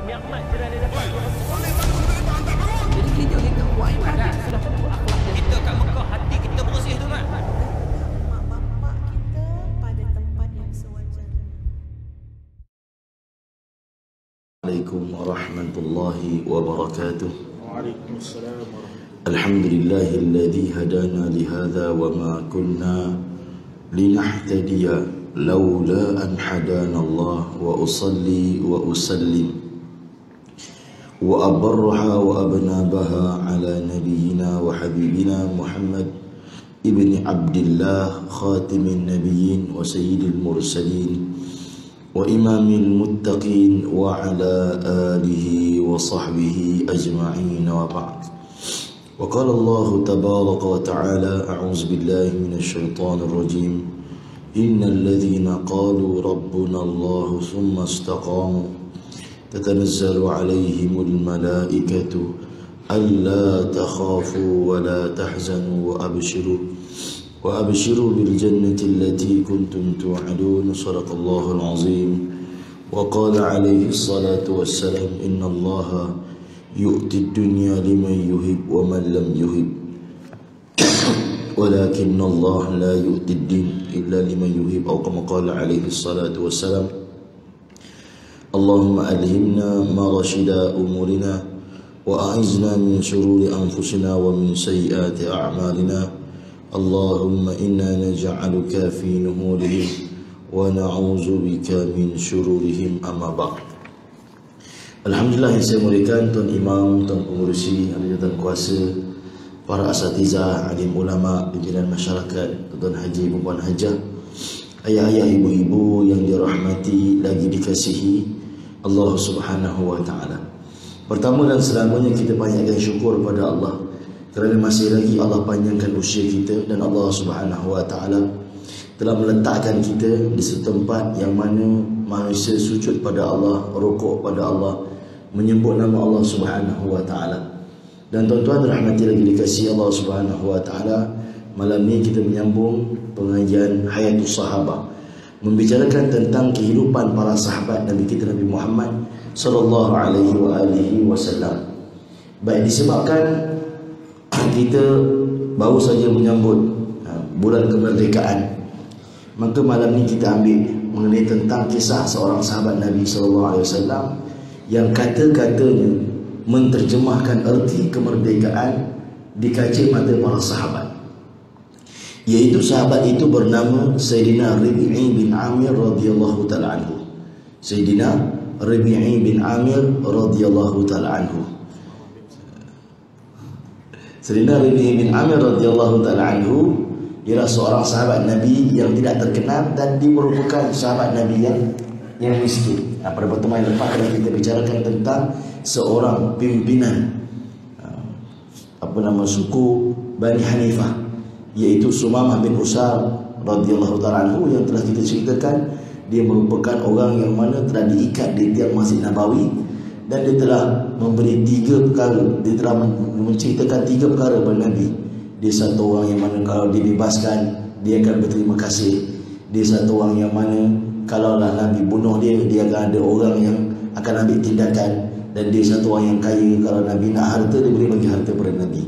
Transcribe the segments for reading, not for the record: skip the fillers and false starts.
Jadi kita yang kuat ibadah sudah tentu akhlaknya. Kita kat Mekah hati kita bersih tu kan. Mak bapak kita pada tempat yang sewajarnya. Assalamualaikum warahmatullahi wabarakatuh. Waalaikumsalam. Alhamdulillahilladzi hadana lihadza wa ma kunna linahtadiya laula an hadana Allah wa usalli wa usallim wa abarraha wa abnabaha ala nabiyyina wa habibina Muhammad ibni Abdillah khatimin nabiyyin wa sayyidil mursalin wa imamil muttaqin wa ala alihi wa sahbihi ajma'in wa ba'd. Wa qala Allah tabaraka wa ta'ala a'udzu billahi minasy syaithanir rajim innal ladzina qalu rabbuna Allah tsumma istaqamu tatanazzalu 'alaihimul malaikatu alla takhafu wa la tahzanu wa abshiru bil jannati allati kuntum tu'adun. Shadaqallahul azim. Wa qala alaihi salatu wassalam innallaha yu'ti ad-dunya liman yuhib wa man lam yuhib walakinna Allah la yu'ti ad-din illa liman yuhib aw kama qala alaihi salatu wassalam. Allahumma alhimna ma rashida umurina wa a'izna min shururi anfusina wa min sayyiati a'malina. Allahumma inna naj'aluka fi nuhurihim wa na'udzu bika min syururihim amma ba'd. Alhamdulillah yang saya muliakan Tuan Imam, Tuan Pengurusi, ahli jawatan kuasa, para asatizah, alim ulama, pimpinan masyarakat, Tuan Haji, Puan Hajah, ayah-ayah, ibu-ibu yang dirahmati lagi dikasihi Allah Subhanahu wa taala. Pertama dan selamanya kita banyakkan syukur pada Allah kerana masih lagi Allah panjangkan usia kita dan Allah Subhanahu wa taala telah meletakkan kita di satu tempat yang mana manusia sujud pada Allah, rukuk pada Allah, menyebut nama Allah Subhanahu wa taala. Dan tuan-tuan rahmati lagi dikasihi Allah Subhanahu wa taala, malam ni kita menyambung pengajian Hayatus Sahabah, membicarakan tentang kehidupan para sahabat Nabi kita Nabi Muhammad sallallahu alaihi wasallam. Baik, disebabkan kita baru saja menyambut bulan kemerdekaan, maka malam ni kita ambil mengenai tentang kisah seorang sahabat Nabi SAW yang kata-katanya menterjemahkan erti kemerdekaan di kaca mata para sahabat. Iaitu sahabat itu bernama Sayyidina Rabi'i bin Amir radhiyallahu taala anhu. Sayyidina Rabi'i bin Amir radhiyallahu taala anhu. Sayyidina Rabi'i bin Amir radhiyallahu taala anhu ialah seorang sahabat Nabi yang tidak terkenal dan dia merupakan sahabat Nabi yang miskin. Pada pertemuan yang lepas kita bicarakan tentang seorang pimpinan suku Bani Hanifah, iaitu Sumamah bin Usal radhiyallahu taala anhu, yang telah kita ceritakan dia merupakan orang yang mana telah diikat di tiang Masjid Nabawi dan dia telah memberi 3 perkara. Dia telah menceritakan 3 perkara kepada Nabi. Dia satu orang yang mana kalau dibebaskan dia akan berterima kasih. Dia satu orang yang mana kalaulah Nabi bunuh dia, dia akan ada orang yang akan ambil tindakan. Dan dia satu orang yang kaya, kalau Nabi nak harta dia boleh bagi harta kepada Nabi.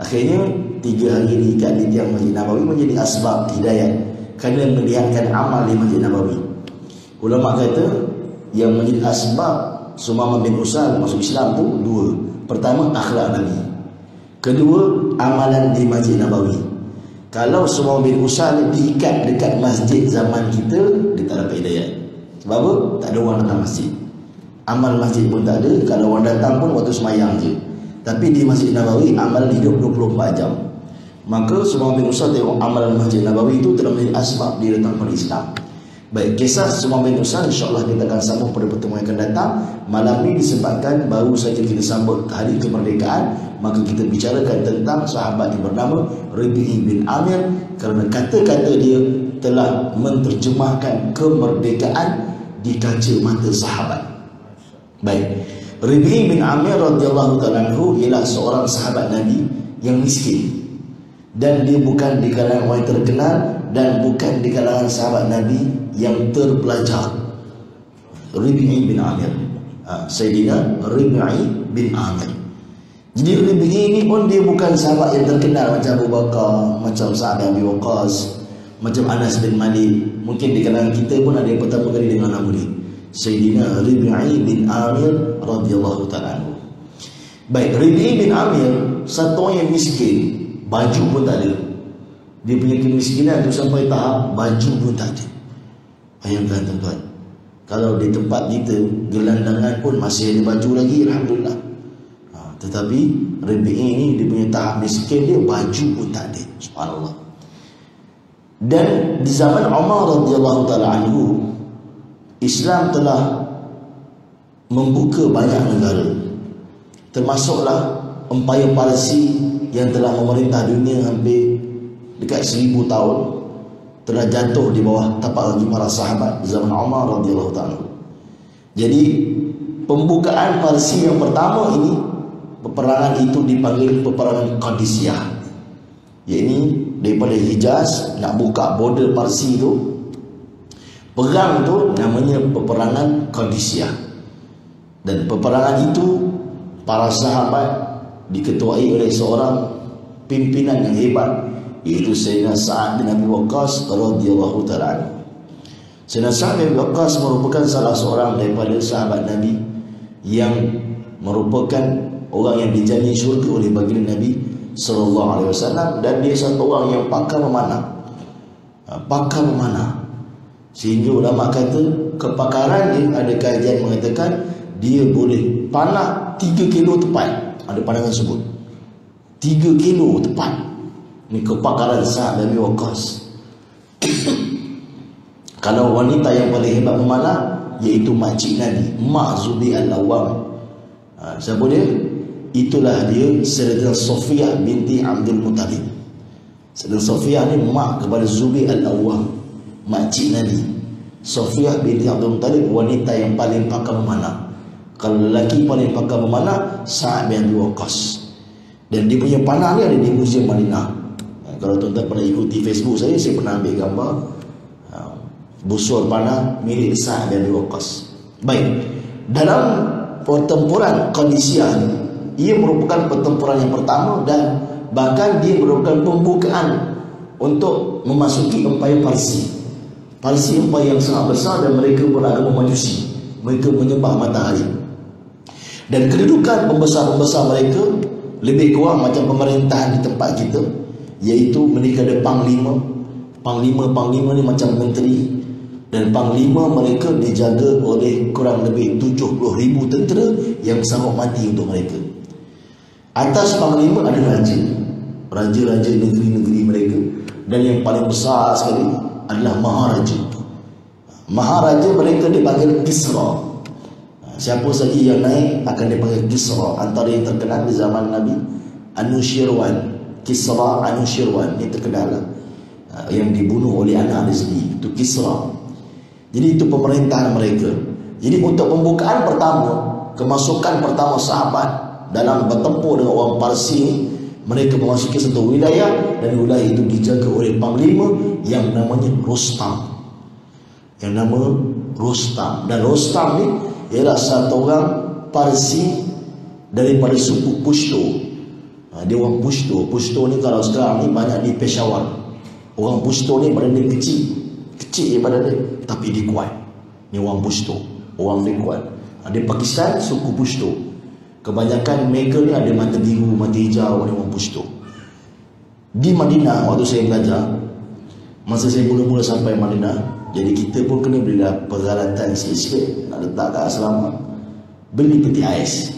Akhirnya 3 hari diikat di tiang Masjid Nabawi menjadi asbab hidayah kerana melihatkan amal di Masjid Nabawi. Ulama kata yang menjadi asbab Sumamah bin Usal masuk Islam tu 2. Pertama, akhlak Nabi. Kedua, amalan di Masjid Nabawi. Kalau Sumamah bin Usal diikat dekat masjid zaman kita, dia tak dapat hidayah. Sebab apa? Tak ada orang datang masjid. Amal masjid pun tak ada. Kalau orang datang pun waktu semayang je. Tapi di Masjid Nabawi amal hidup 24 jam. Maka Sumamah bin Usal tengok amalan Masjid Nabawi itu telah menjadi asbab dia datang pada Islam. Baik, kisah Sumamah bin Usal insya-Allah kita akan sambung pada pertemuan yang akan datang. Malam ini disebabkan baru saja kita sambut hari kemerdekaan, maka kita bicarakan tentang sahabat yang bernama Rabi'i bin Amir kerana kata-kata dia telah menterjemahkan kemerdekaan di kaca mata sahabat. Baik, Rabi'i bin Amir radhiyallahu ta'ala anhu ialah seorang sahabat Nabi yang miskin, dan dia bukan di kalangan orang terkenal dan bukan di kalangan sahabat Nabi yang terpelajar. Rabi'i bin Amir Sayyidina Rib'i bin Amir. Jadi Rib'i ini pun dia bukan sahabat yang terkenal macam Abu Bakar, macam Sa'ad bin Abi Waqqas, macam Anas bin Malik. Mungkin di kalangan kita pun ada yang pertama kali dengar nama dia, Sayyidina Rib'i bin Amir radhiyallahu ta'ala anhu. Baik, Rib'i bin Amir satu orang yang miskin, baju pun tak ada. Dia punya kemiskinan tu sampai tahap baju pun tak ada. Bayangkan tuan-tuan, kalau di tempat kita gelandangan pun masih ada baju lagi, alhamdulillah. Tetapi Rib'i ini dia punya tahap miskin, dia baju pun tak ada. Subhanallah. Dan di zaman Umar radhiyallahu taala anhu, Islam telah membuka banyak negara, termasuklah Empayar Parsi yang telah memerintah dunia hampir dekat 1000 tahun, telah jatuh di bawah tapak kaki para sahabat di zaman Umar radhiyallahu taala. Jadi pembukaan Parsi yang pertama ini, peperangan itu dipanggil peperangan Qadisiyah, iaitu daripada Hijaz nak buka border Parsi itu. Perang tu namanya peperangan Qadisiyah. Dan peperangan itu para sahabat diketuai oleh seorang pimpinan yang hebat, iaitu Sayyidina Sa'ad bin Abi Waqqas radhiyallahu ta'ala. Sayyidina Sa'ad bin Abi Waqqas merupakan salah seorang daripada sahabat Nabi yang merupakan orang yang dijanji syurga oleh baginda Nabi sallallahu alaihi wasallam, dan dia satu orang yang pakar memanah. Pakar memanah. Sehingga ulama kata kepakaran dia, ada kajian mengatakan dia boleh panah 3 kilo tepat. Ada pandangan sebut 3 kilo tepat. Ini kepakaran Sa'ad bin Abi Waqqas. Kalau wanita yang paling hebat memanah, iaitu makcik Nabi, Mak Zubair al-Awwam. Siapa dia? Itulah dia Sayyidah Safiyah binti Abdul Muttalib. Sayyidah Safiyah ni mak kepada Zubair al-Awwam, makcik Nabi. Safiyah binti Abdul Muttalib wanita yang paling pakar memanah. Kalau lelaki paling pakar memanah, Sa'ad bin Abi Waqqas. Dan dia punya panah ni ada di Museum Madinah. Kalau tuan-tuan pernah ikuti Facebook saya pernah ambil gambar busur panah milik Sa'ad bin Abi Waqqas. Baik, dalam pertempuran Qadisiyah ni, ia merupakan pertempuran yang pertama, dan bahkan dia merupakan pembukaan untuk memasuki Empayar Parsi. Parsi empayar yang sangat besar, dan mereka beragama Majusi. Mereka menyembah matahari. Dan kedudukan pembesar-pembesar mereka lebih kurang macam pemerintahan di tempat kita, iaitu mereka ada panglima. Panglima ni macam menteri, dan panglima mereka dijaga oleh kurang lebih 70,000 tentera yang sanggup mati untuk mereka. Atas panglima ada raja-raja negeri-negeri mereka, dan yang paling besar sekali adalah Maharaja. Maharaja mereka dipanggil Kisra. Siapa saja yang naik akan dipanggil Kisra. Antara yang terkenal di zaman Nabi, Anushirwan. Kisra Anushirwan ni terkenal lah. Yang dibunuh oleh anak dia sendiri, itu Kisra. Jadi itu pemerintahan mereka. Jadi untuk pembukaan pertama, kemasukan pertama sahabat dalam bertempur dengan orang Parsi ni, mereka memasuki satu wilayah, dan wilayah itu dijaga oleh panglima yang namanya Rostam. Yang nama Rostam. Dan Rostam ni ialah satu orang Parsi daripada suku Pushto. Dia orang Pushto. Pushto ni kalau sekarang ni banyak di Peshawar. Orang Pushto ni badan dia kecil je badan dia, tapi dia kuat. Ni orang Pushto, orang dia kuat. Di Pakistan suku Pushto, kebanyakan mereka ni ada mata biru, mata hijau, orang Pushto. Di Madinah waktu saya belajar, masa saya mula-mula sampai Madinah, jadi kita pun kena belilah peralatan sikit-sikit nak letak kat asrama. Beli peti ais.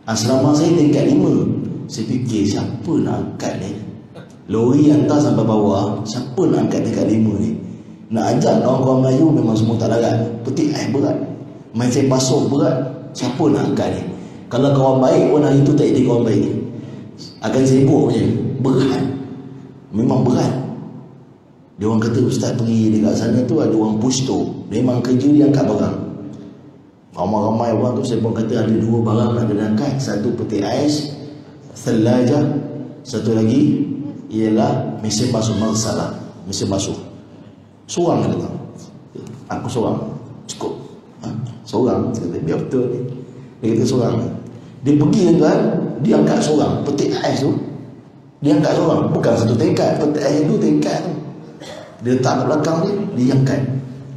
Asrama saya tingkat 5. Saya fikir siapa nak angkat ni? Lori hantar sampai bawah, siapa nak angkat tingkat 5 ni? Nak ajak orang-orang Melayu memang semua tak larat. Peti ais berat, main saya basuh berat, siapa nak angkat ni? Kalau kawan baik pun hari tu tak jadi kawan baik, akan sibuk je. Berat, memang berat. Dia orang kata, ustaz pergi dekat sana tu ada orang Pushto, memang kerja dia angkat barang. Ramai-ramai orang tu, saya pun kata ada 2 barang nak kena angkat. Satu peti ais, thelajah. Satu lagi ialah mesin basuh marsalah, mesin basuh. Seorang kata, aku seorang cukup. Seorang. Saya kata, biar betul ni. Dia kata seorang. Dia pergi kan, dia angkat seorang. Petik ais tu, dia angkat seorang. Bukan satu tingkat, petik ais tu tingkat tu. Dia letak kat belakang dia angkat.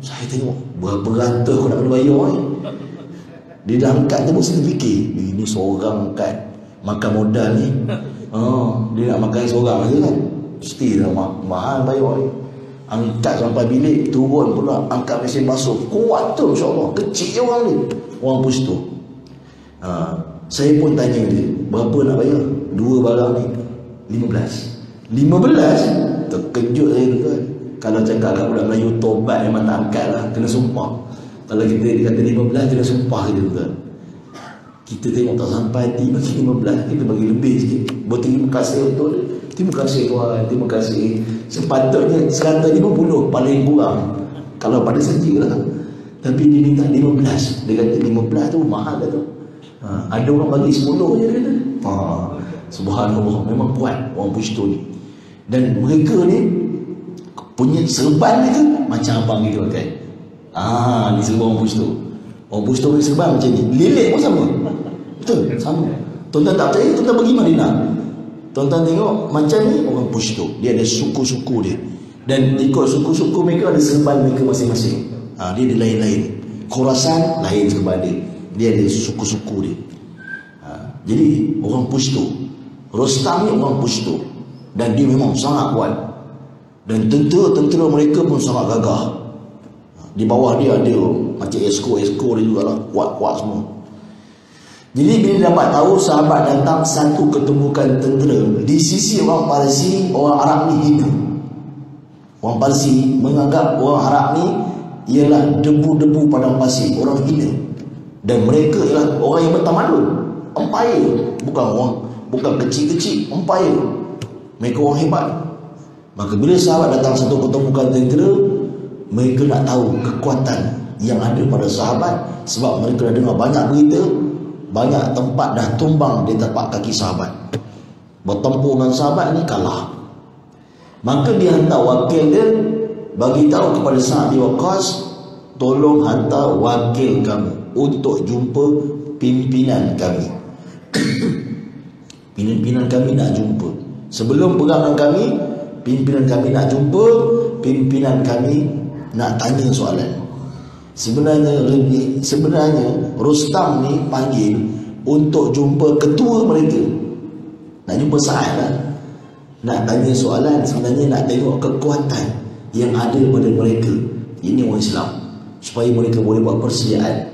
Saya tengok, berapa ratus aku nak kena bayar ni. Dia dah angkat tu pun saya fikir, ini seorang angkat. Makan modal ni. Dia nak makan seorang je kan. Mesti dah mahal bayar ni. Angkat sampai bilik, turun pula, angkat mesin basuh. Kuat tu insyaAllah. Kecil je orang ni, orang push tu. Saya pun tanya dia, berapa nak bayar? Dua barang ni 15. 15? Terkejut saya tu kan. Kalau cakap kat budak Melayu, tobat memang tak angkat lah, kena sumpah. Kalau kita kata 15, kena sumpah gitu kan. Kita tengok tak sampai hati, bagi 15, kita bagi lebih sikit. Berterima kasih betul. Terima kasih Tuhan, terima kasih. Sepatutnya 150 paling kurang kalau pada saja lah. Tapi dia minta 15. Dia kata 15 tu mahal lah tu. Ada orang bagi 10 je dia kata. Subhanallah, memang kuat orang Pushtu ni. Dan mereka ni punya serban ni tu macam abang kita pakai. Ni serban orang Pushtu. Orang Pushtu ni serban macam ni. Lilit pun sama. Betul, sama. Tuan-tuan tak percaya, tuan-tuan pergi Madinah. Tuan-tuan tengok macam ni orang Pushtu. Dia ada suku-suku dia. Dan ikut suku-suku mereka ada serban mereka masing-masing. Dia ada lain-lain. Khorasan lain serban dia. Dia ada suku-suku dia. Jadi orang Pushtu. Rostam ni orang Pushtu. Dan dia memang sangat kuat. Dan tentera mereka pun sangat gagah. Di bawah dia ada macam esko dia jugalah. Kuat-kuat semua. Jadi bila dapat tahu sahabat datang satu ketumbukan tentera, di sisi orang Parsi, orang Arab ni hina. Orang Parsi menganggap orang Arab ni ialah debu-debu padang pasir, orang hina. Dan mereka ialah orang yang bertamadun, empire, bukan kecil-kecil, empire. Mereka orang hebat. Maka bila sahabat datang satu ketumbukan tentera, mereka nak tahu kekuatan yang ada pada sahabat, sebab mereka dah dengar banyak berita, banyak tempat dah tumbang di tapak kaki sahabat. Bertempur dengan sahabat ni kalah. Maka dia hantar wakil dia bagi tahu kepada Sa'ad bin Waqqas, tolong hantar wakil kamu untuk jumpa pimpinan kami. Pimpinan kami nak jumpa. Sebelum perang dengan kami, pimpinan kami nak jumpa, pimpinan kami nak tanya soalan. Sebenarnya Rostam ni panggil untuk jumpa ketua mereka. Nak jumpa Sa'ad lah. Nak tanya soalan, sebenarnya nak tengok kekuatan yang ada pada mereka. Ini orang Islam, supaya mereka boleh buat persediaan.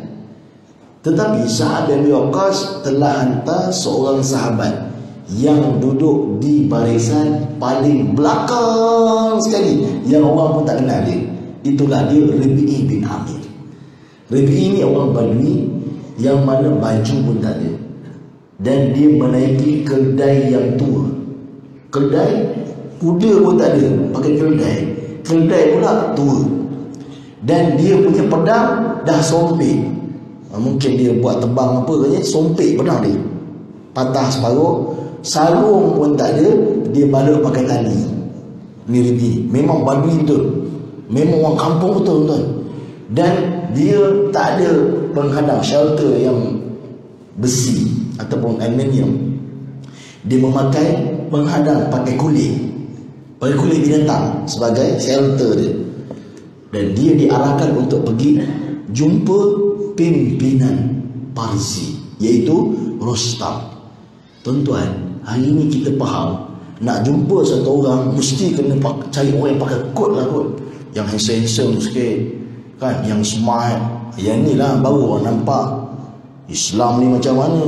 Tetapi Sa'ad bin Waqqas telah hantar seorang sahabat yang duduk di barisan paling belakang sekali, yang orang pun tak kenal dia. Itulah dia, Rabi'i bin Amir. Rabi'i ni orang Badui yang mana baju pun tak ada. Dan dia menaiki keldai yang tua. Keldai, kuda pun tak ada, pakai keldai. Keldai pula tua. Dan dia punya pedang dah sompek. Mungkin dia buat tebang apa katanya, sompek pedang dia, patah separuh. Sarung pun tak ada, dia balut pakai tali. Ni Rabi'i, memang Badui betul, memang orang kampung betul tuan. Dan dia tak ada penghadang, shelter yang besi ataupun aluminium. Dia memakai penghadang pakai kulit binatang sebagai shelter dia. Dan dia diarahkan untuk pergi jumpa pimpinan Parsi, iaitu Rostam. Tuan-tuan, hari ni kita faham, nak jumpa satu orang mesti kena cari orang yang pakai kot lah, kot yang handsome sikit kan, yang smart. Yang ni lah baru orang nampak Islam ni macam mana.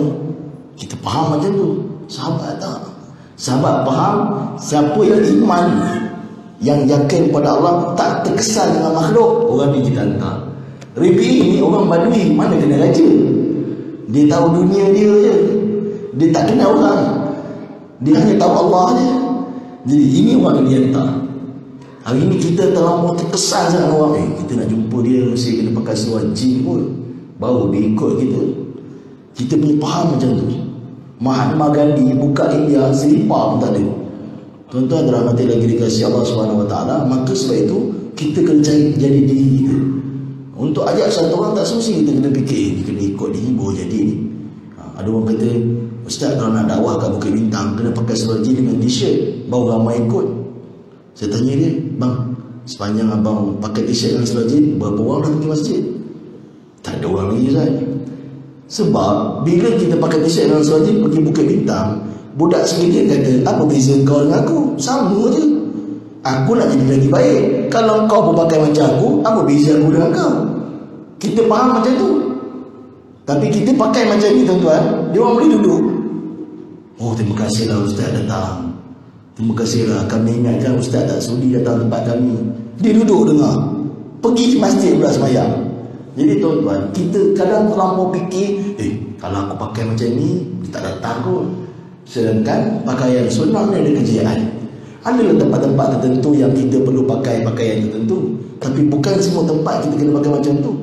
Kita faham macam tu. Sahabat tak? Sahabat faham siapa yang iman, yang yakin pada Allah, tak terkesan dengan makhluk, orang ni kita hantar. Rabi'i ni orang Badui, mana kena raja. Dia tahu dunia dia je, dia tak kenal orang, dia hanya tahu Allah je. Jadi ini orang yang dia hantar. Hari ni kita terlalu terkesan sangat orang. Kita nak jumpa dia mesti kena pakai seluar jin pun baru dia ikut kita. Kita punya faham macam tu. Mahatma Gandhi buka India, selipar pun tak ada. Tuan-tuan dirahmati lagi dikasihi Allah SWT. Maka sebab itu kita kena cari jadi diri kita. Untuk ajak satu orang tak semesti kita kena fikir, kena ikut ni, boleh jadi ni. Ada orang kata, Ustaz kalau nak dakwah kat Bukit Bintang kena pakai seluar jeans dengan t-shirt, baru ramai ikut. Saya tanya dia, bang, sepanjang abang pakai t-shirt dengan seluar jeans, berapa orang dah pergi masjid? Tak ada orang lagi, Ustaz. Sebab bila kita pakai t-shirt dengan seluar jeans pergi Bukit Bintang, budak sekalian kata, apa beza kau dengan aku? Sama je. Aku nak jadi lagi baik. Kalau kau pun pakai macam aku, apa beza aku dengan kau? Kita faham macam tu. Tapi kita pakai macam ni tuan-tuan, dia orang boleh duduk. Oh, terima kasihlah Ustaz datang. Terima kasihlah, kami ingatkan Ustaz tak sudi datang tempat kami. Dia duduk dengar. Pergi masjid pula sembahyang. Jadi tuan-tuan, kita kadang terlampau fikir, kalau aku pakai macam ni, dia tak datang kot. Sedangkan pakaian sunnah ni ada kejayaan. Adalah tempat-tempat tertentu yang kita perlu pakai pakaian tertentu. Tapi bukan semua tempat kita kena pakai macam tu.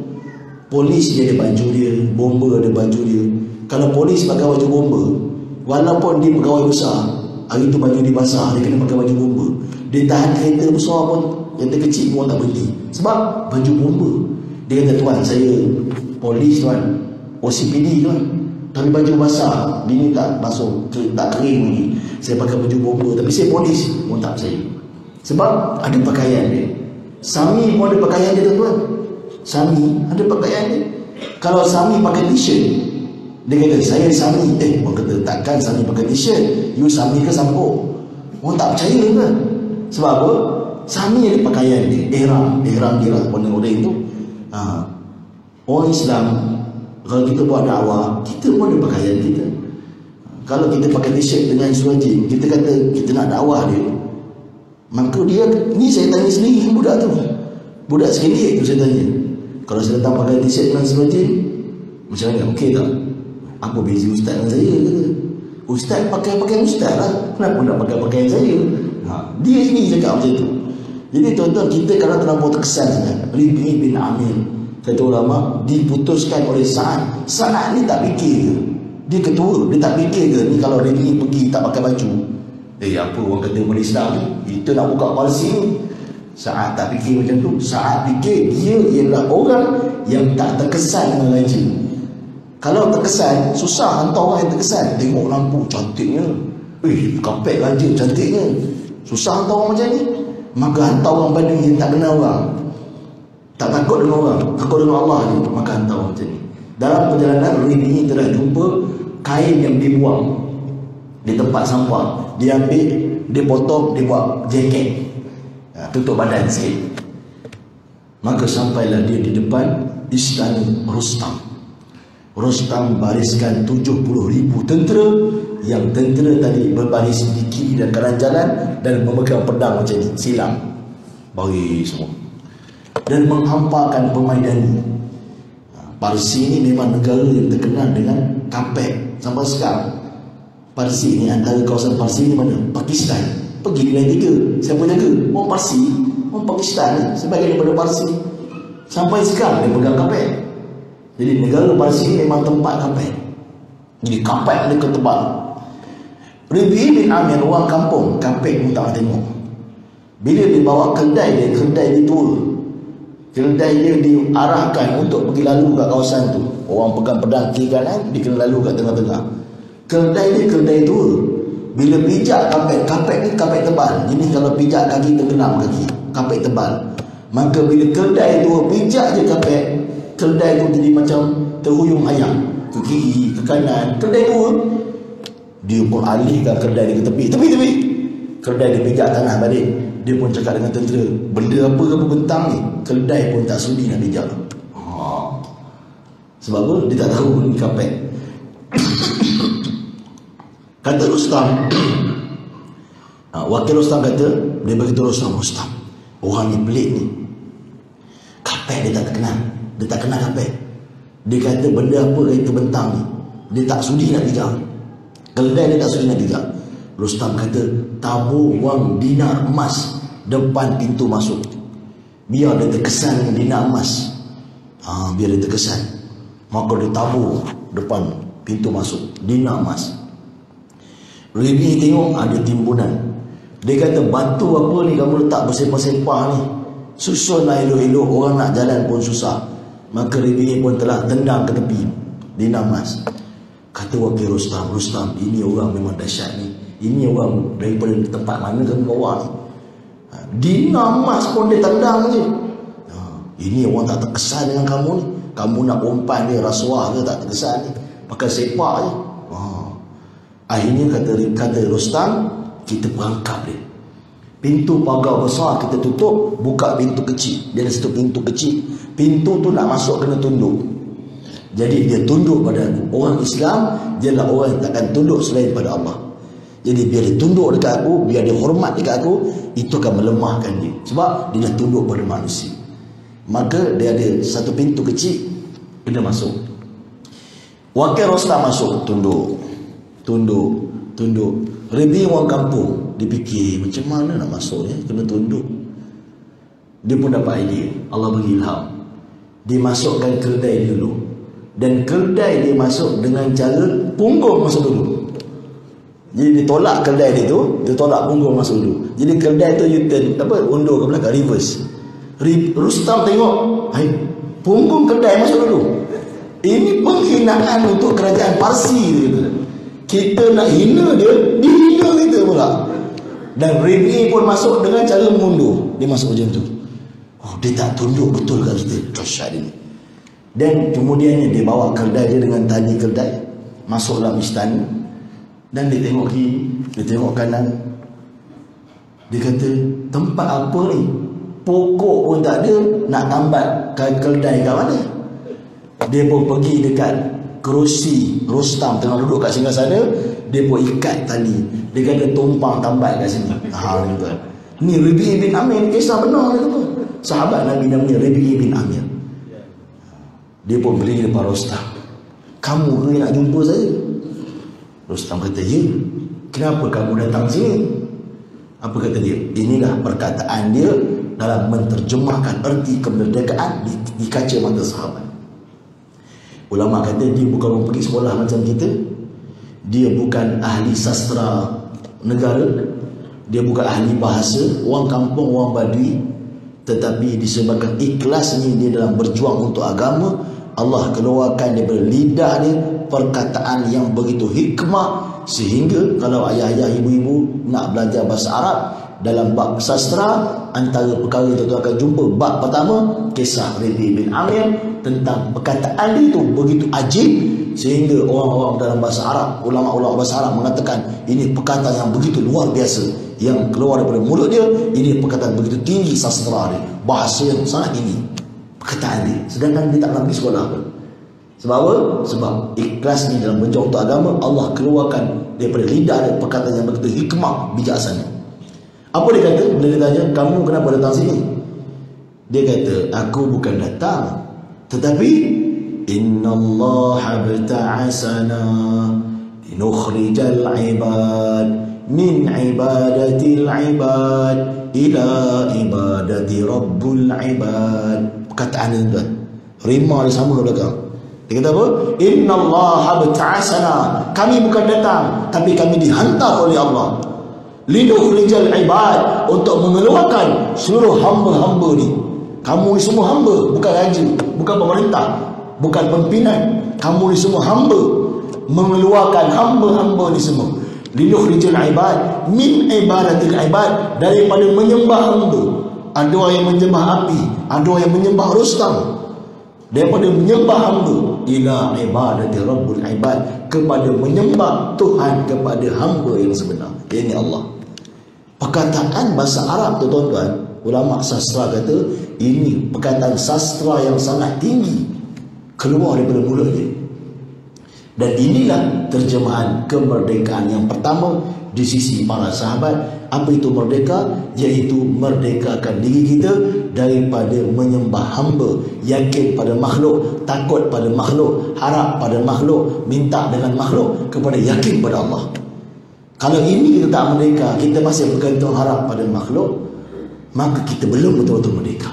Polis dia ada baju dia, bomber ada baju dia. Kalau polis pakai baju bomber, walaupun dia pegawai besar, hari tu baju dia basah, dia kena pakai baju bomber. Dia tahan kereta besar pun, kereta kecil pun tak berhenti. Sebab baju bomber. Dia kata, tuan saya polis tuan, OCPD tuan, tapi baju basah, dia ni tak basuh, tak kering lagi. Saya pakai baju bomber, tapi saya polis pun tak saya. Sebab ada pakaian dia. Sami pun ada pakaian dia tuan-tuan. Sami ada pakaian dia. Kalau Sami pakai t-shirt, dia kata saya Sami. Orang kata takkan Sami pakai t-shirt, you Sami ke Sampo? Orang tak percaya kan? Sebab apa? Sami ada pakaian dia, ihram dia lah, warna oranye tu. Orang Islam, kalau kita buat dakwah, kita pun ada pakaian kita. Kalau kita pakai t-shirt dengan seluar jeans, kita kata kita nak dakwah dia, maka dia, ni saya tanya sendiri budak tu, budak sekali tu saya tanya, kalau saya datang pakai t-shirt dengan seluar jeans, macam mana? Okey tak? Apa beza ustaz dengan saya? Kata ustaz pakai pakaian ustaz lah, kenapa nak pakai pakaian saya? Dia sendiri cakap macam tu. Jadi tuan-tuan, kita kadang terlampau terkesan sangat. Rabi' bin Amir, kata ulama, diputuskan oleh Sa'ad. Sa'ad ni tak fikir ke? Dia ketua, dia tak fikir ke ni kalau Rabi' pergi tak pakai baju, apa orang kata umat Islam ni, kita nak buka palsi ni. Sa'ad tak fikir macam tu. Sa'ad fikir dia ialah orang yang tak terkesan dengan raja. Kalau terkesan, susah hantar orang yang terkesan. Tengok lampu cantiknya, kapet raja cantiknya, susah hantar orang macam ni. Maka hantar orang Badui yang tak kenal orang, tak takut dengan orang, takut dengan Allah ni, maka hantar orang macam ni. Dalam perjalanan Rabi' telah jumpa kain yang dibuang di tempat sampah. Dia ambil, dia potong, dia buat jaket, tutup badan sikit. Maka sampailah dia di depan istana Rustam. Rustam bariskan 70,000 tentera, yang tentera tadi berbaris di kiri dan kanan jalan dan memegang pedang macam ni, silang baris semua, dan menghamparkan Permaidani. Parsi ni memang negara yang terkenal dengan kapet sampai sekarang. Parsi ni, antara kawasan Parsi ni mana? Pakistan. Pergi nilai 3, siapa jaga? Orang Parsi, orang Pakistan ni, sebagai daripada Parsi. Sampai sekarang dia pegang kapet. Jadi negara Parsi ni memang tempat kapet. Jadi kapet dia ketebal. Rabi' bin Amir orang kampung, kapet pun tak tengok. Bila dia bawa kedai dia tua. Kedai dia diarahkan untuk pergi lalu kat kawasan tu. Orang pegang pedang kiri kanan, dia kena lalu kat tengah-tengah. Kedai dia kedai tua. Bila pijak kapet ni kapet tebal. Jadi kalau pijak kaki tergenam kaki, kapet tebal. Maka bila kedai tua pijak je kapet, kedai tu jadi macam terhuyung ayam, ke kiri, ke kanan. Kedai tua, dia pun alihkan kedai dia ke tepi. Kedai dia pijak tanah balik. Dia pun cakap dengan tentera, benda apa bentang ni? Kedai pun tak sudi nak pijak. Sebab apa? Dia tak tahu ni kapet. Kata Rustam, wakil Rustam kata, dia beritahu Rustam, orang ni pelik ni, kapet dia tak kenal, dia tak kenal kapet. Dia kata benda apa kata bentang ni, dia tak sudi nak pijak. Kedai dia tak sudi nak pijak. Rustam kata, tabur wang dinar emas depan pintu masuk, biar dia terkesan dengan dinar emas. Biar dia terkesan, maka dia tabur depan pintu masuk dinar emas. Rabi' tengok ada timbunan. Dia kata, batu apa ni kamu letak bersepah-sepah ni? Susunlah elok-elok, orang nak jalan pun susah. Maka Rabi'i pun telah tendang ke tepi, dinamas. Kata wakil Rustam, ini orang memang dahsyat ni. Ini orang daripada tempat mana kamu bawa ni? Dinamas pun dia tendang je. Ini orang tak terkesan dengan kamu ni. Kamu nak umpan dia rasuah ke tak terkesan ni? Pakai sepak je. Akhirnya kata Rustam, kita perangkap dia. Pintu pagar besar kita tutup, buka pintu kecil. Dia ada satu pintu kecil. Pintu tu nak masuk kena tunduk. Jadi dia tunduk pada aku. Orang Islam, dia lah orang yang takkan tunduk selain pada Allah. Jadi biar dia tunduk dekat aku, biar dia hormat dekat aku, itu akan melemahkan dia. Sebab dia dah tunduk pada manusia. Maka dia ada satu pintu kecil, kena masuk. Wakil Rustam masuk, tunduk. Rabi'i orang kampung, dia fikir macam mana nak masuk ya, kena tunduk. Dia pun dapat idea, Allah bagi ilham. Dia masukkan keldai dulu. Dan keldai dia masuk dengan cara punggung masuk dulu. Jadi dia tolak keldai dia tu, dia tolak punggung masuk dulu. Jadi keldai tu U-turn, undur ke belakang, reverse. Rustam tengok, punggung keldai masuk dulu. Ini penghinaan untuk kerajaan Parsi gitu. Kita nak hina dia, dihina kita pula. Dan Rabi'i pun masuk dengan cara mengundur. Dia masuk macam tu. Dia tak tunduk betul kat kita. Dahsyat ini. Dan kemudiannya dia bawa keldai dia dengan tali keldai masuk dalam istana. Dan dia tengok kiri, dia tengok kanan. Dia kata, tempat apa ni? Pokok pun tak ada, nak tambat keldai kat mana? Dia pun pergi dekat kerusi Rustam tengah duduk kat singgasana. Dia pun ikat tali. Dia kata tumpang tambat kat sini. Ni Rabi'i bin Amir, kisah benar ni tu. Sahabat Nabi namanya Rabi'i bin Amir. Dia pun berdiri depan Rustam. Kamu ke nak jumpa saya? Rustam kata, ya. Kenapa kamu datang sini? Apa kata dia? Inilah perkataan dia dalam menterjemahkan erti kemerdekaan di kaca mata sahabat. Ulama kata dia bukan pergi sekolah macam kita. Dia bukan ahli sastra negara. Dia bukan ahli bahasa, orang kampung, orang badui. Tetapi disebabkan ikhlasnya dia dalam berjuang untuk agama, Allah keluarkan daripada lidah dia perkataan yang begitu hikmah, sehingga kalau ayah-ayah, ibu-ibu nak belajar bahasa Arab dalam bab sastra, antara perkara itu akan jumpa bab pertama, kisah Rabi'i bin Amir, tentang perkataan dia itu begitu ajib sehingga orang-orang dalam bahasa Arab, ulama-ulama bahasa Arab mengatakan ini perkataan yang begitu luar biasa yang keluar daripada mulut dia. Ini perkataan begitu tinggi sastra dia, bahasa yang sangat tinggi perkataan dia, sedangkan dia tak nak pergi sekolah pun. Sebab apa? Sebab ikhlas ni dalam berjuang untuk agama, Allah keluarkan daripada lidah dia perkataan yang begitu hikmah, bijaksana. Apa dia kata? Bila dia tanya, kamu kenapa datang sini? Dia kata, aku bukan datang, tetapi innallaha bta'asana linukhrijal ibad min ibadatil ibad ila ibadati rabbul ibad. Perkataan itu rima dia sama ke belakang. Dia kata apa? Innallaha bta'asana, kami bukan datang, tapi kami dihantar oleh Allah linukhrijal ibad, untuk mengeluarkan seluruh hamba-hamba ni. Kamu ni semua hamba, bukan raja, bukan pemerintah, bukan pimpinan. Kamu ni semua hamba, mengeluarkan hamba-hamba ni semua. Linukhrijal ibad min ibadatil ibad, daripada menyembah hamba. Ada orang yang menyembah api, ada orang yang menyembah Rustam. Daripada menyembah hamba ila ibadati rabbul ibad, kepada menyembah Tuhan, kepada hamba yang sebenar, yakni Allah. Perkataan bahasa Arab tu tuan-tuan, ulama sastra kata ini perkataan sastra yang sangat tinggi keluar daripada mulut dia. Dan inilah terjemahan kemerdekaan yang pertama di sisi para sahabat. Apa itu merdeka? Iaitu merdekakan diri kita daripada menyembah hamba, yakin pada makhluk, takut pada makhluk, harap pada makhluk, minta dengan makhluk, kepada yakin pada Allah. Kalau ini kita tak merdeka, kita masih bergantung harap pada makhluk, maka kita belum betul-betul merdeka.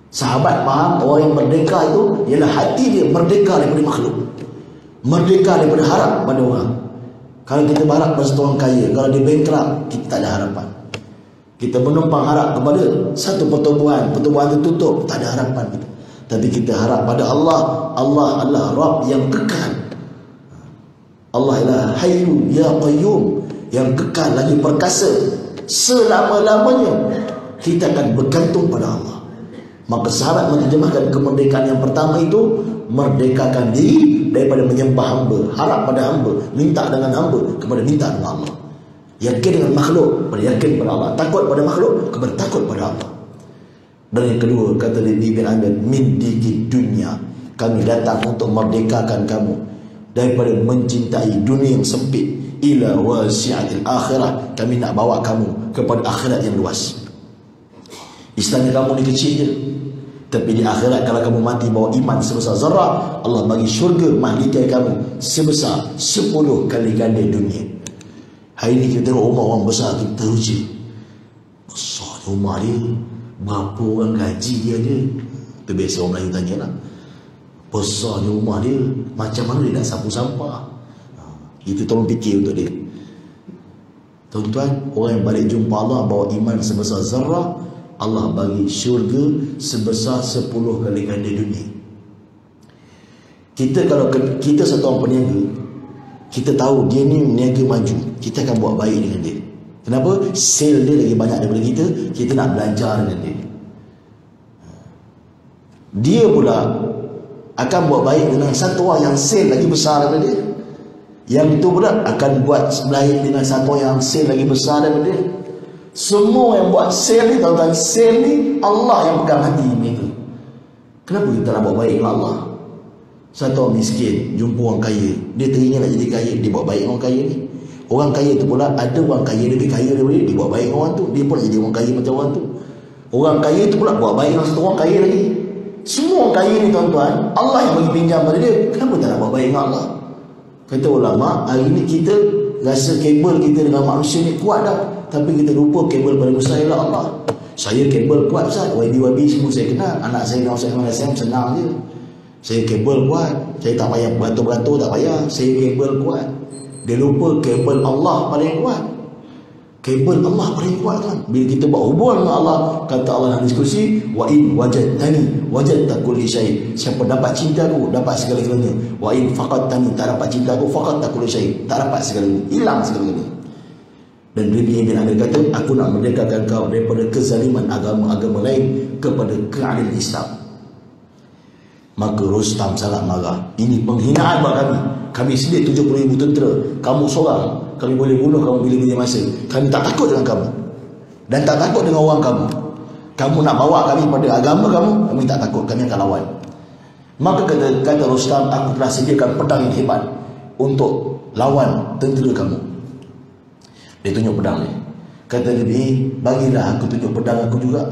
Sahabat faham orang yang merdeka itu ialah hati dia merdeka daripada makhluk, merdeka daripada harap pada orang. Kalau kita berharap pada satu orang kaya, kalau dia bankrupt, kita tak ada harapan. Kita menumpang harap kepada satu pertubuhan, pertubuhan itu tutup, tak ada harapan kita. Tapi kita harap pada Allah. Allah adalah Rabb yang kekal. Allah adalah Hayyu Ya Qayyum, yang kekal lagi perkasa selama-lamanya. Kita akan bergantung pada Allah. Maka sahabat menerjemahkan kemerdekaan yang pertama itu, merdekakan diri daripada menyembah hamba, harap pada hamba, minta dengan hamba kepada minta dengan Allah. Yakin dengan makhluk kepada yakin pada Allah, takut pada makhluk kepada takut pada Allah. Dan yang kedua, kata Nabi bin Amir, min dikid dunia, kami datang untuk merdekakan kamu daripada mencintai dunia yang sempit, ila wasi'atil akhirah, kami nak bawa kamu kepada akhirat yang luas. Istilahnya kamu ni kecil je, tapi di akhirat kalau kamu mati bawa iman sebesar zarah, Allah bagi syurga mahligai kamu sebesar 10 kali ganda dunia. Hari ni kita tengok rumah orang besar, kita uji besar rumah dia, berapa orang gaji dia ada. Itu biasa orang Melayu tanya lah, besar rumah dia, macam mana dia nak sapu sampah. Itu tolong fikir untuk dia. Tuan-tuan, orang yang balik jumpa Allah bawa iman sebesar zarah, Allah bagi syurga sebesar 10 kali ganda dunia. Kita kalau kita satu orang peniaga, kita tahu dia ni meniaga maju, kita akan buat baik dengan dia. Kenapa? Sale dia lagi banyak daripada kita, kita nak belajar dengan dia. Dia pula akan buat baik dengan satu orang yang sale lagi besar daripada dia. Yang itu pula akan buat baik dengan satu orang yang sale lagi besar daripada dia. Semua yang buat sale ni, tuan-tuan, sale ni Allah yang pegang hati mereka. Kenapa kita nak buat baik dengan Allah? Satu orang miskin jumpa orang kaya, dia teringin nak jadi kaya, dia buat baik dengan orang kaya ni. Orang kaya tu pula, ada orang kaya lebih kaya daripada dia, dia buat baik dengan orang tu, dia pun jadi orang kaya macam orang tu. Orang kaya tu pula buat baik dengan satu orang kaya lagi. Semua orang kaya ni, tuan-tuan, Allah yang bagi pinjam pada dia. Kenapa tak nak buat baik dengan Allah? Kata ulama, hari ni kita rasa kabel kita dengan manusia ni kuat dah, tapi kita lupa kabel pada manusia ialah Allah. Saya kabel kuat Ustaz, YB semua saya kenal, anak saya dengan Ustaz Ahmad SM senang je. Saya kabel kuat, saya tak payah beratur-beratur, tak payah, saya kabel kuat. Dia lupa kabel Allah paling kuat. Kabel Allah paling kuat, kan. Bila kita buat hubungan dengan Allah, kata Allah dalam diskusi, wa in wajadtani wajadta kulli syai. Siapa dapat cintaku, dapat segala-galanya. Wa in faqadtani, tak dapat cintaku, faqadta kulli syai, tak dapat segala-galanya, hilang segala-galanya. Dan Nabi bin Amir kata, aku nak merdekakan kau daripada kezaliman agama-agama lain kepada keadilan Islam. Maka Rustam sangat marah. Ini penghinaan buat kami. Kami sedia 70,000 tentera, kamu seorang, kami boleh bunuh kamu bila-bila masa. Kami tak takut dengan kamu, dan tak takut dengan orang kamu. Kamu nak bawa kami pada agama kamu, kami tak takut, kami akan lawan. Maka kata Rustam, aku telah sediakan pedang yang hebat untuk lawan tentera kamu. Dia tunjuk pedang ni. Kata Nabi, bagilah aku tunjuk pedang aku juga.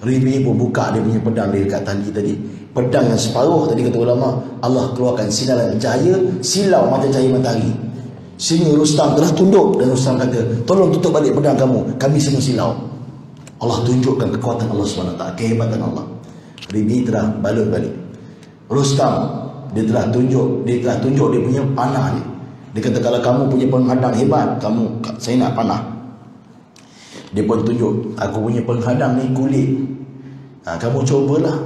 Nabi pun buka dia punya pedang dia dekat tali tadi. Pedang yang separuh tadi, kata ulama, Allah keluarkan sinaran cahaya, silau macam cahaya matahari. Sehingga Rustam telah tunduk, dan Rustam kata, tolong tutup balik pedang kamu, kami semua silau. Allah tunjukkan kekuatan Allah SWT, kehebatan Allah. Nabi telah balut balik. Rustam, dia telah tunjuk dia punya panah dia. Dia kata, kalau kamu punya penghadang hebat, saya nak panah. Dia pun tunjuk, aku punya penghadang ni kulit, kamu cobalah.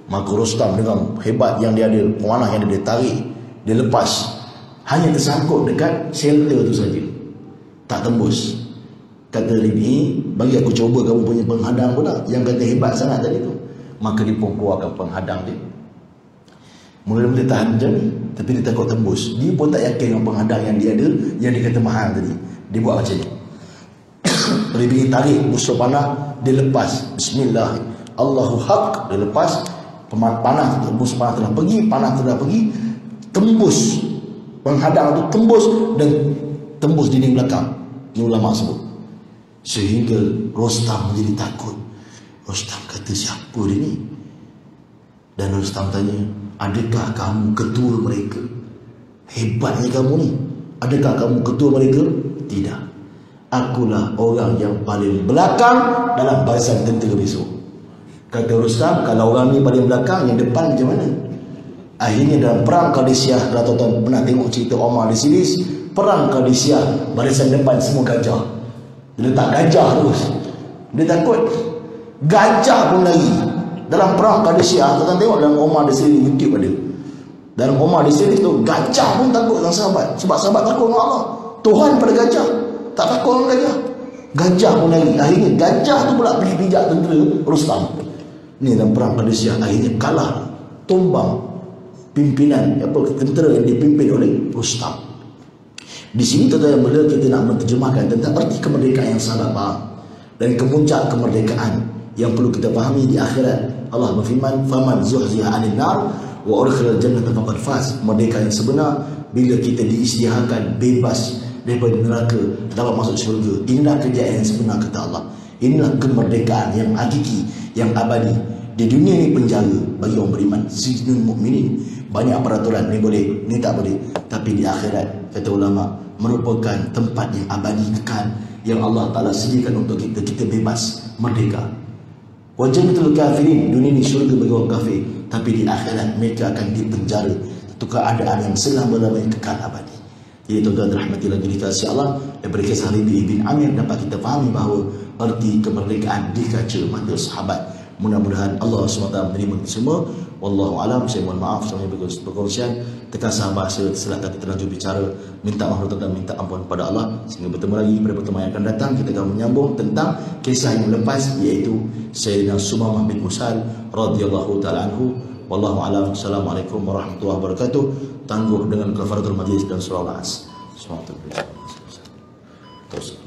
Maka Rustam dengan hebat yang dia ada, panah yang dia tarik, dia lepas, hanya tersangkut dekat shelter tu saja, tak tembus. Kata Nabi, bagi aku coba kamu punya penghadang pula, yang kata hebat sangat tadi tu. Maka dia pun keluarkan penghadang dia. Mula-mula tahan macam ni, tapi dia takut tembus. Dia pun tak yakin dengan penghadang yang dia ada, yang dia kata mahal tadi. Dia buat macam ni. Nabi tarik busur panah, dia lepas. Bismillah, Allahu Haq, dia lepas. Panah tembus, panah telah pergi, tembus penghadang tu, tembus dan tembus dinding belakang. Ini ulama sebut. Sehingga Rustam menjadi takut. Rustam kata, siapa dia ni? Dan Rustam tanya, adakah kamu ketua mereka? Hebatnya kamu ni, adakah kamu ketua mereka? Tidak, akulah orang yang paling belakang dalam barisan tentera besok. Kata Rustam, kalau orang ni paling belakang, yang depan macam mana? Akhirnya dalam perang Qadisiyah, tuan-tuan pernah tengok cerita Omar di Silis, perang Qadisiyah, barisan depan semua gajah. Dia letak gajah terus. Dia takut, gajah pun lari. dalam perang Qadisiyah, tuan tengok dalam Omar di sini YouTube ada. Dalam Omar di sini tu gajah pun takut dengan sahabat, sebab sahabat takut dengan Allah. Tuhan pada gajah, tak takut dengan gajah. Gajah pun lari. Akhirnya gajah tu pula pergi pijak tentera Rustam. Ni dalam perang Qadisiyah akhirnya kalah, tumbang pimpinan tentera yang dipimpin oleh Rustam. Di sini tuan-tuan bila kita nak menterjemahkan tentang erti kemerdekaan yang salah faham dan kemuncak kemerdekaan yang perlu kita fahami di akhirat. Allah berfirman, "Faman zuhziha 'anil nar wa udkhilal jannata faqad faz." Merdeka yang sebenar bila kita diisytiharkan bebas daripada neraka, dapat masuk syurga. Inilah kejayaan yang sebenar kata Allah. Inilah kemerdekaan yang hakiki, yang abadi. Di dunia ni penjara bagi orang beriman, sijnul mukminin. Banyak peraturan, ni boleh, ni tak boleh. Tapi di akhirat, kata ulama, merupakan tempat yang abadi kekal, yang Allah Ta'ala sediakan untuk kita. Kita bebas, merdeka. Wajannatul kafirin, dunia ni syurga bagi orang kafir, tapi di akhirat mereka akan dipenjara. Itu keadaan yang selama-lamanya kekal abadi. Jadi tuan-tuan rahmati lagi dikasihi Allah, daripada kisah Rabi' bin Amir dapat kita fahami bahawa erti kemerdekaan di kaca mata sahabat. Mudah-mudahan Allah SWT menerima kita semua. Wallahu alam. Saya mohon maaf saya berkongsian terkasar bahasa salah kata terlanjur bicara. Minta maaf dan minta ampun kepada Allah. Sehingga bertemu lagi pada pertemuan yang akan datang, kita akan menyambung tentang kisah yang lepas, iaitu Sayyidina Sumamah bin Usal radhiyallahu taala anhu. Wallahu alam. Assalamualaikum warahmatullahi wabarakatuh. Tangguh dengan kafaratul majlis dan surah Al-As. Terus